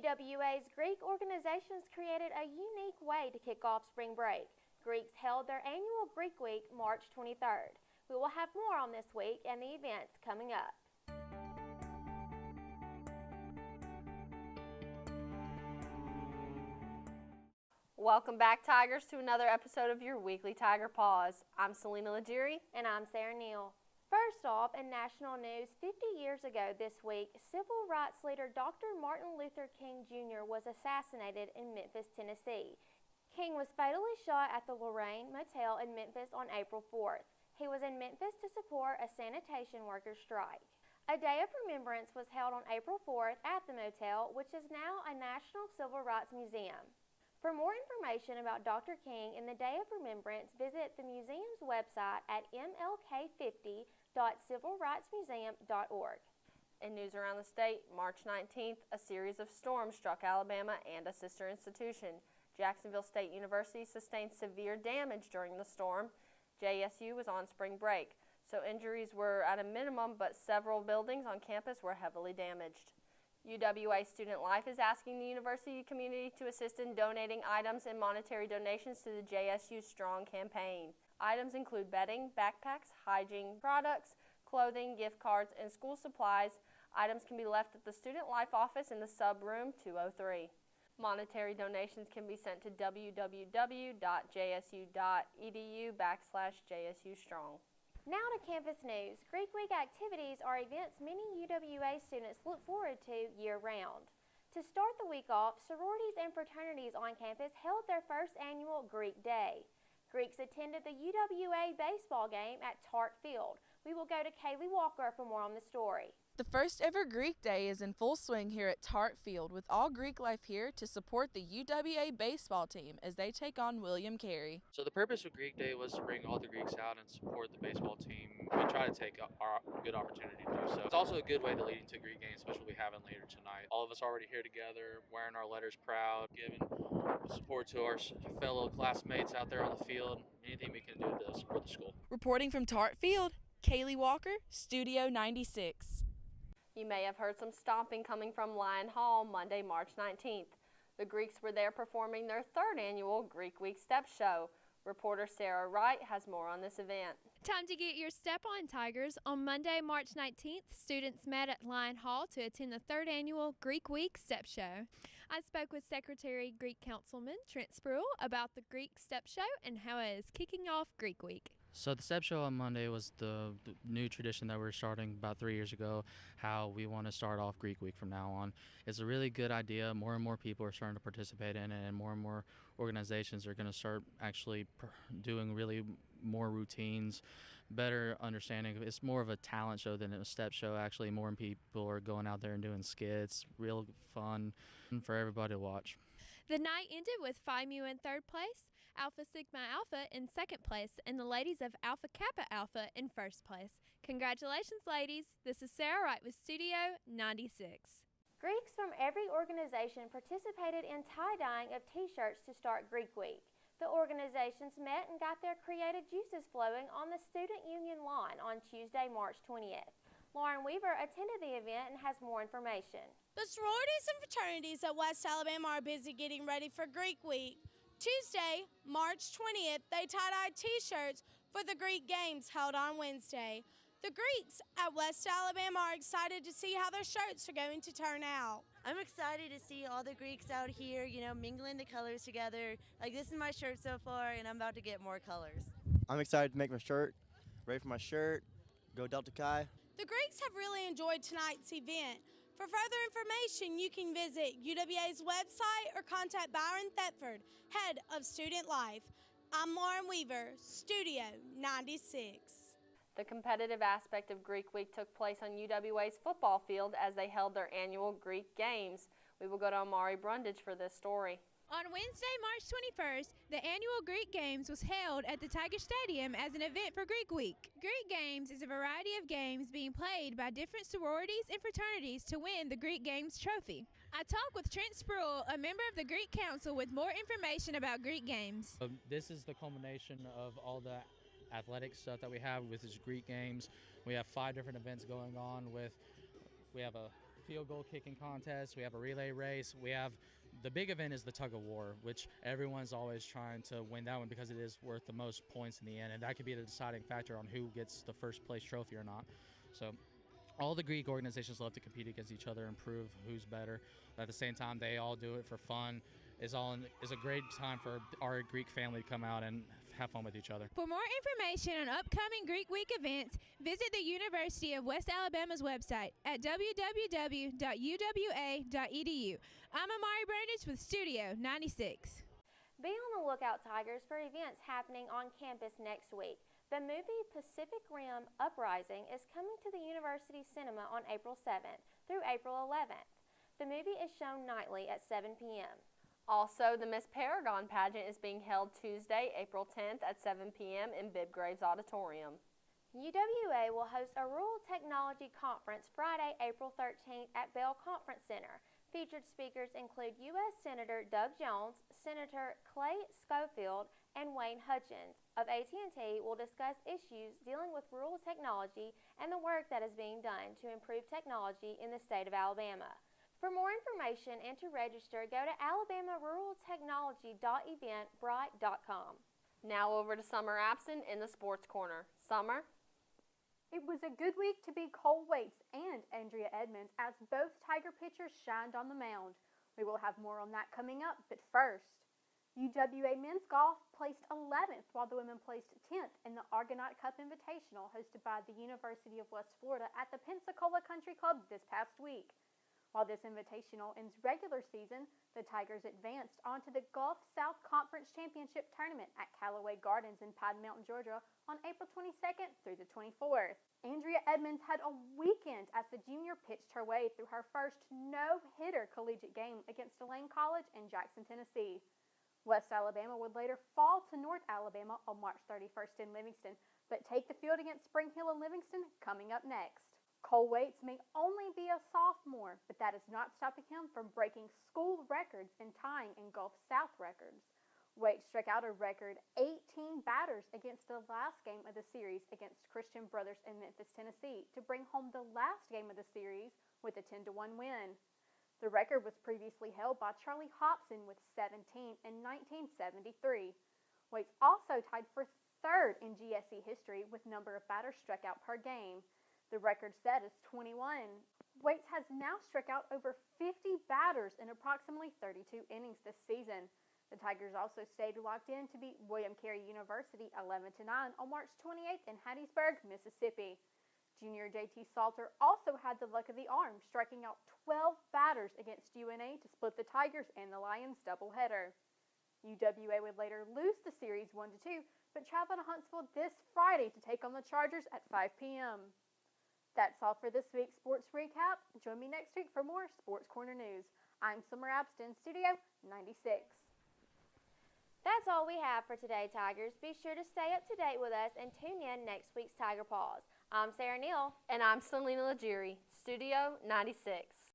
UWA's Greek organizations created a unique way to kick off spring break. Greeks held their annual Greek Week March 23rd. We will have more on this week and the events coming up. Welcome back, Tigers, to another episode of your weekly Tiger Pause. I'm Selena Legere. And I'm Sarah Neal. First off, in national news, 50 years ago this week, civil rights leader Dr. Martin Luther King Jr. was assassinated in Memphis, Tennessee. King was fatally shot at the Lorraine Motel in Memphis on April 4th. He was in Memphis to support a sanitation workers' strike. A day of remembrance was held on April 4th at the motel, which is now a National Civil Rights Museum. For more information about Dr. King and the Day of Remembrance, visit the museum's website at mlk50.civilrightsmuseum.org. In news around the state, March 19th, a series of storms struck Alabama and a sister institution. Jacksonville State University sustained severe damage during the storm. JSU was on spring break, so injuries were at a minimum, but several buildings on campus were heavily damaged. UWA Student Life is asking the university community to assist in donating items and monetary donations to the JSU Strong campaign. Items include bedding, backpacks, hygiene products, clothing, gift cards, and school supplies. Items can be left at the Student Life office in the sub-room 203. Monetary donations can be sent to www.jsu.edu/JSUstrong. Now to campus news. Greek Week activities are events many UWA students look forward to year-round. To start the week off, sororities and fraternities on campus held their first annual Greek Day. Greeks attended the UWA baseball game at Tart Field. We will go to Kaylee Walker for more on the story. The first ever Greek Day is in full swing here at Tart Field, with all Greek life here to support the UWA baseball team as they take on William Carey. So the purpose of Greek Day was to bring all the Greeks out and support the baseball team. We try to take our good opportunity to do so. It's also a good way to lead into Greek games, especially we have it later tonight. All of us already here together, wearing our letters proud, giving support to our fellow classmates out there on the field. Anything we can do to support the school. Reporting from Tart Field, Kaylee Walker, Studio 96. You may have heard some stomping coming from Lyon Hall Monday, March 19th. The Greeks were there performing their third annual Greek Week Step Show. Reporter Sarah Wright has more on this event. Time to get your step on, Tigers. On Monday, March 19th, students met at Lyon Hall to attend the third annual Greek Week Step Show. I spoke with Secretary Greek Councilman Trent Spruill about the Greek Step Show and how it is kicking off Greek Week. So the Step Show on Monday was the new tradition that we're starting about 3 years ago, how we want to start off Greek Week from now on. It's a really good idea. More and more people are starting to participate in it, and more organizations are going to start actually doing really more routines, better understanding. It's more of a talent show than a step show. Actually, more people are going out there and doing skits, real fun for everybody to watch. The night ended with Phi Mu in third place, Alpha Sigma Alpha in second place, and the ladies of Alpha Kappa Alpha in first place. Congratulations, ladies. This is Sarah Wright with Studio 96. Greeks from every organization participated in tie-dyeing of T-shirts to start Greek Week. The organizations met and got their creative juices flowing on the Student Union lawn on Tuesday, March 20th. Lauren Weaver attended the event and has more information. The sororities and fraternities at West Alabama are busy getting ready for Greek Week. Tuesday, March 20th, they tie-dyed T-shirts for the Greek Games held on Wednesday. The Greeks at West Alabama are excited to see how their shirts are going to turn out. I'm excited to see all the Greeks out here, mingling the colors together. Like, this is my shirt so far, and I'm about to get more colors. I'm excited to make my shirt, ready for my shirt, go Delta Chi. The Greeks have really enjoyed tonight's event. For further information, you can visit UWA's website or contact Byron Thetford, head of Student Life. I'm Lauren Weaver, Studio 96. The competitive aspect of Greek Week took place on UWA's football field as they held their annual Greek Games. We will go to Amari Brundage for this story. On Wednesday, March 21st, the annual Greek Games was held at the Tiger Stadium as an event for Greek Week. Greek Games is a variety of games being played by different sororities and fraternities to win the Greek Games trophy. I talked with Trent Spruill, a member of the Greek Council, with more information about Greek Games. This is the culmination of all the athletic stuff that we have with these Greek Games. We have 5 different events going on we have a field goal kicking contest. We have a relay race. We have the big event is the tug of war, which everyone's always trying to win that one because it is worth the most points in the end, and that could be the deciding factor on who gets the first place trophy or not. So all the Greek organizations love to compete against each other and prove who's better. But at the same time, they all do it for fun. It's a great time for our Greek family to come out and have fun with each other. For more information on upcoming Greek Week events, visit the University of West Alabama's website at www.uwa.edu. I'm Amari Brandage with Studio 96. Be on the lookout, Tigers, for events happening on campus next week. The movie Pacific Rim Uprising is coming to the University Cinema on April 7th through April 11th. The movie is shown nightly at 7 p.m. Also, the Miss Paragon pageant is being held Tuesday, April 10th at 7 p.m. in Bibb Graves Auditorium. UWA will host a Rural Technology Conference Friday, April 13th at Bell Conference Center. Featured speakers include U.S. Senator Doug Jones, Senator Clay Schofield, and Wayne Hutchins of AT&T will discuss issues dealing with rural technology and the work that is being done to improve technology in the state of Alabama. For more information and to register, go to alabamaruraltechnology.eventbrite.com. Now over to Summer Abston in the Sports Corner. Summer? It was a good week to be Cole Waits and Andrea Edmonds as both Tiger pitchers shined on the mound. We will have more on that coming up, but first, UWA men's golf placed 11th while the women placed 10th in the Argonaut Cup Invitational hosted by the University of West Florida at the Pensacola Country Club this past week. While this invitational ends regular season, the Tigers advanced onto the Gulf South Conference Championship Tournament at Callaway Gardens in Pine Mountain, Georgia on April 22nd through the 24th. Andrea Edmonds had a weekend as the junior pitched her way through her first no-hitter collegiate game against Tulane College in Jackson, Tennessee. West Alabama would later fall to North Alabama on March 31st in Livingston, but take the field against Spring Hill and Livingston coming up next. Cole Waits may only be a sophomore, but that is not stopping him from breaking school records and tying in Gulf South records. Waits struck out a record 18 batters against the last game of the series against Christian Brothers in Memphis, Tennessee, to bring home the last game of the series with a 10-1 win. The record was previously held by Charlie Hobson with 17 in 1973. Waits also tied for third in GSE history with number of batters struck out per game. The record set is 21. Waits has now struck out over 50 batters in approximately 32 innings this season. The Tigers also stayed locked in to beat William Carey University 11-9 on March 28th in Hattiesburg, Mississippi. Junior JT Salter also had the luck of the arm, striking out 12 batters against UNA to split the Tigers and the Lions doubleheader. UWA would later lose the series 1-2, but travel to Huntsville this Friday to take on the Chargers at 5 p.m. That's all for this week's Sports Recap. Join me next week for more Sports Corner news. I'm Summer Abston, Studio 96. That's all we have for today, Tigers. Be sure to stay up to date with us and tune in next week's Tiger Paws. I'm Sarah Neal. And I'm Selena Legere, Studio 96.